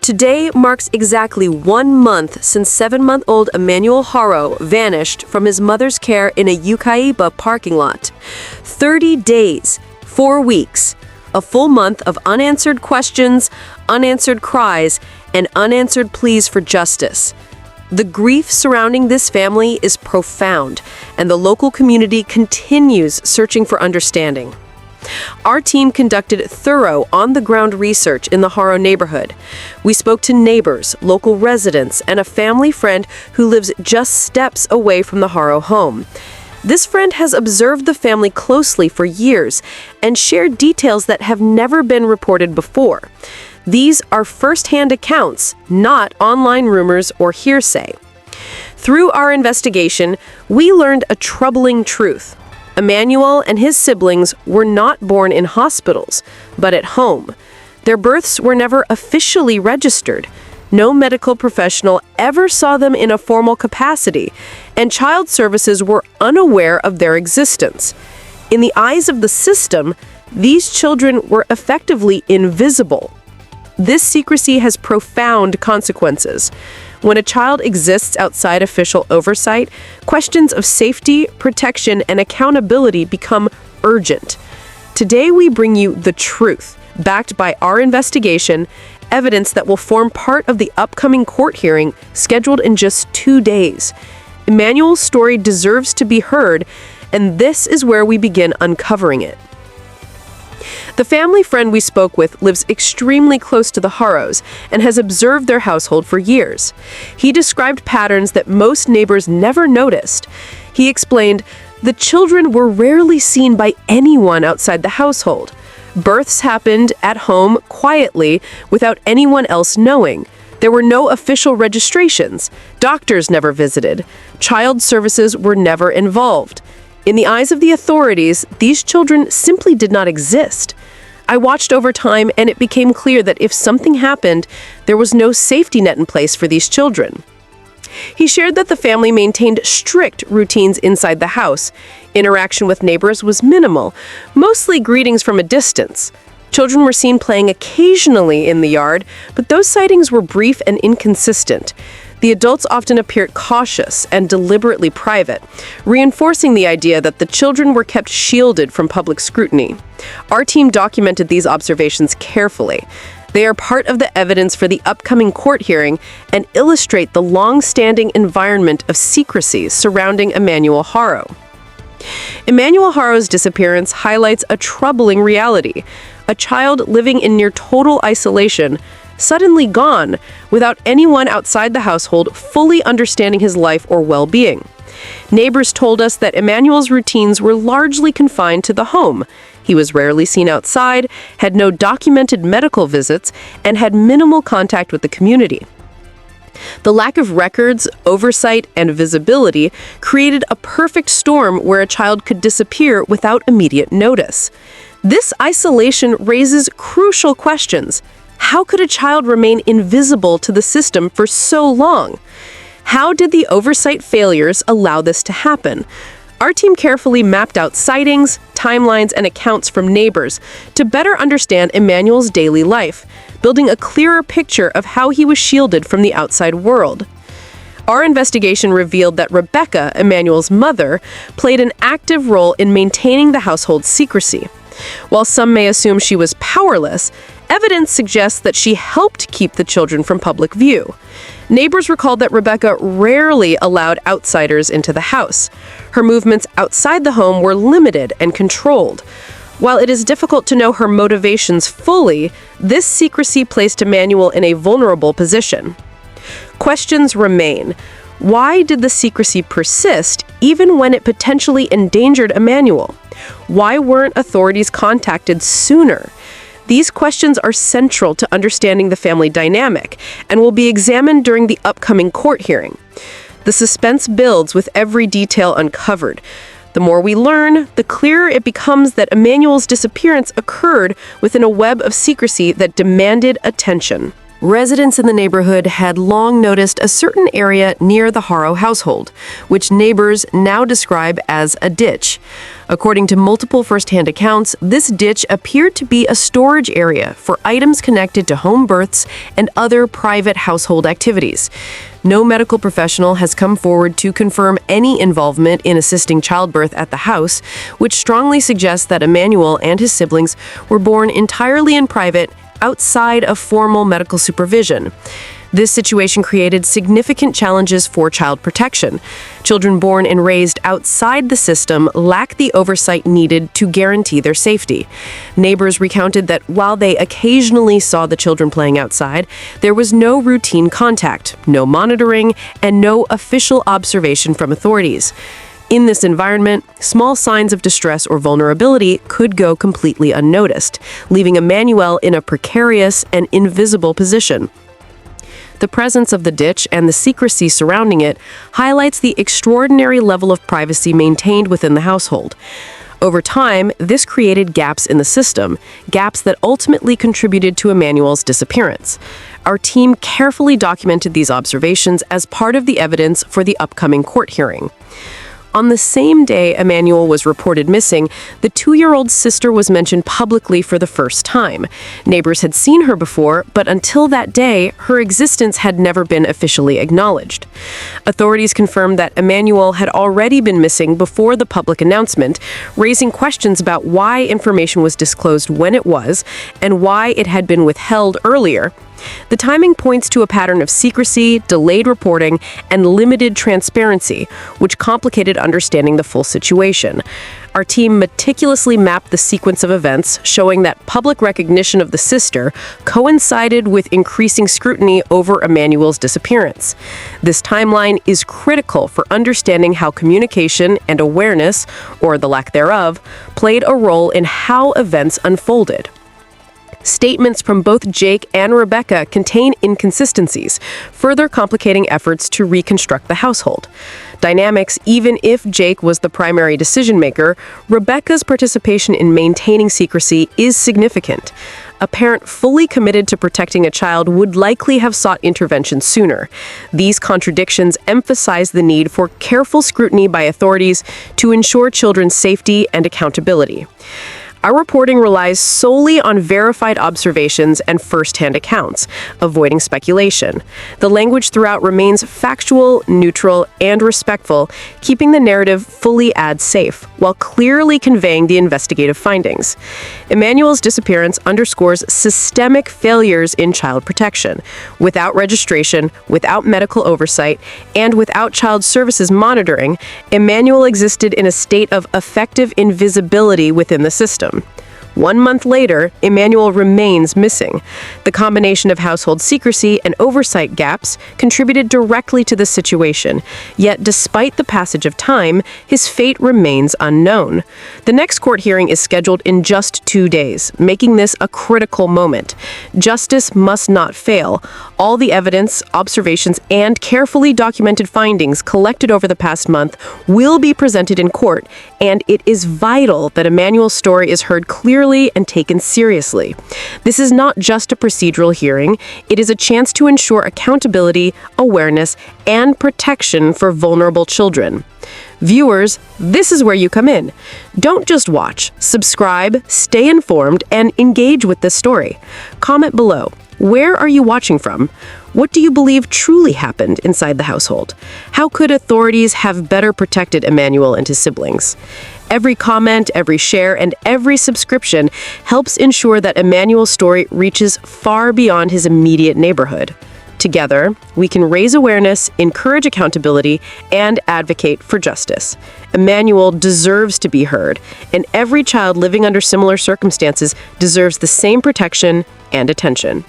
Today marks exactly 1 month since 7-month-old Emmanuel Haro vanished from his mother's care in a Yucaipa parking lot. 30 days, 4 weeks, a full month of unanswered questions, unanswered cries, and unanswered pleas for justice. The grief surrounding this family is profound, and the local community continues searching for understanding. Our team conducted thorough on-the-ground research in the Haro neighborhood. We spoke to neighbors, local residents, and a family friend who lives just steps away from the Haro home. This friend has observed the family closely for years and shared details that have never been reported before. These are first-hand accounts, not online rumors or hearsay. Through our investigation, we learned a troubling truth. Emmanuel and his siblings were not born in hospitals, but at home. Their births were never officially registered. No medical professional ever saw them in a formal capacity, and child services were unaware of their existence. In the eyes of the system, these children were effectively invisible. This secrecy has profound consequences. When a child exists outside official oversight, questions of safety, protection, and accountability become urgent. Today we bring you the truth, backed by our investigation, evidence that will form part of the upcoming court hearing scheduled in just 2 days. Emmanuel's story deserves to be heard, and this is where we begin uncovering it. The family friend we spoke with lives extremely close to the Haros and has observed their household for years. He described patterns that most neighbors never noticed. He explained, the children were rarely seen by anyone outside the household. Births happened at home quietly without anyone else knowing. There were no official registrations. Doctors never visited. Child services were never involved. In the eyes of the authorities, these children simply did not exist. I watched over time, and it became clear that if something happened, there was no safety net in place for these children. He shared that the family maintained strict routines inside the house. Interaction with neighbors was minimal, mostly greetings from a distance. Children were seen playing occasionally in the yard, but those sightings were brief and inconsistent. The adults often appeared cautious and deliberately private, reinforcing the idea that the children were kept shielded from public scrutiny. Our team documented these observations carefully. They are part of the evidence for the upcoming court hearing and illustrate the long-standing environment of secrecy surrounding Emmanuel Haro. Emmanuel Haro's disappearance highlights a troubling reality. A child living in near total isolation, suddenly gone, without anyone outside the household fully understanding his life or well-being. Neighbors told us that Emmanuel's routines were largely confined to the home. He was rarely seen outside, had no documented medical visits, and had minimal contact with the community. The lack of records, oversight, and visibility created a perfect storm where a child could disappear without immediate notice. This isolation raises crucial questions. How could a child remain invisible to the system for so long? How did the oversight failures allow this to happen? Our team carefully mapped out sightings, timelines, and accounts from neighbors to better understand Emmanuel's daily life, building a clearer picture of how he was shielded from the outside world. Our investigation revealed that Rebecca, Emmanuel's mother, played an active role in maintaining the household's secrecy. While some may assume she was powerless, evidence suggests that she helped keep the children from public view. Neighbors recalled that Rebecca rarely allowed outsiders into the house. Her movements outside the home were limited and controlled. While it is difficult to know her motivations fully, this secrecy placed Emmanuel in a vulnerable position. Questions remain. Why did the secrecy persist even when it potentially endangered Emmanuel? Why weren't authorities contacted sooner? These questions are central to understanding the family dynamic and will be examined during the upcoming court hearing. The suspense builds with every detail uncovered. The more we learn, the clearer it becomes that Emmanuel's disappearance occurred within a web of secrecy that demanded attention. Residents in the neighborhood had long noticed a certain area near the Haro household, which neighbors now describe as a ditch. According to multiple first-hand accounts, this ditch appeared to be a storage area for items connected to home births and other private household activities. No medical professional has come forward to confirm any involvement in assisting childbirth at the house, which strongly suggests that Emmanuel and his siblings were born entirely in private, outside of formal medical supervision. This situation created significant challenges for child protection. Children born and raised outside the system lack the oversight needed to guarantee their safety. Neighbors recounted that while they occasionally saw the children playing outside, there was no routine contact, no monitoring, and no official observation from authorities. In this environment, small signs of distress or vulnerability could go completely unnoticed, leaving Emmanuel in a precarious and invisible position. The presence of the ditch and the secrecy surrounding it highlights the extraordinary level of privacy maintained within the household. Over time, this created gaps in the system, gaps that ultimately contributed to Emmanuel's disappearance. Our team carefully documented these observations as part of the evidence for the upcoming court hearing. On the same day Emmanuel was reported missing, the 2-year-old sister was mentioned publicly for the first time. Neighbors had seen her before, but until that day, her existence had never been officially acknowledged. Authorities confirmed that Emmanuel had already been missing before the public announcement, raising questions about why information was disclosed when it was and why it had been withheld earlier. The timing points to a pattern of secrecy, delayed reporting, and limited transparency, which complicated understanding the full situation. Our team meticulously mapped the sequence of events, showing that public recognition of the sister coincided with increasing scrutiny over Emmanuel's disappearance. This timeline is critical for understanding how communication and awareness, or the lack thereof, played a role in how events unfolded. Statements from both Jake and Rebecca contain inconsistencies, further complicating efforts to reconstruct the household. Dynamics, even if Jake was the primary decision-maker, Rebecca's participation in maintaining secrecy is significant. A parent fully committed to protecting a child would likely have sought intervention sooner. These contradictions emphasize the need for careful scrutiny by authorities to ensure children's safety and accountability. Our reporting relies solely on verified observations and first-hand accounts, avoiding speculation. The language throughout remains factual, neutral, and respectful, keeping the narrative fully ad-safe, while clearly conveying the investigative findings. Emmanuel's disappearance underscores systemic failures in child protection. Without registration, without medical oversight, and without child services monitoring, Emmanuel existed in a state of effective invisibility within the system. 1 month later, Emmanuel remains missing. The combination of household secrecy and oversight gaps contributed directly to the situation. Yet, despite the passage of time, his fate remains unknown. The next court hearing is scheduled in just 2 days, making this a critical moment. Justice must not fail. All the evidence, observations, and carefully documented findings collected over the past month will be presented in court, and it is vital that Emmanuel's story is heard clearly and taken seriously. This is not just a procedural hearing, it is a chance to ensure accountability, awareness, and protection for vulnerable children. Viewers, this is where you come in. Don't just watch, subscribe, stay informed, and engage with this story. Comment below. Where are you watching from? What do you believe truly happened inside the household? How could authorities have better protected Emmanuel and his siblings? Every comment, every share, and every subscription helps ensure that Emmanuel's story reaches far beyond his immediate neighborhood. Together, we can raise awareness, encourage accountability, and advocate for justice. Emmanuel deserves to be heard, and every child living under similar circumstances deserves the same protection and attention.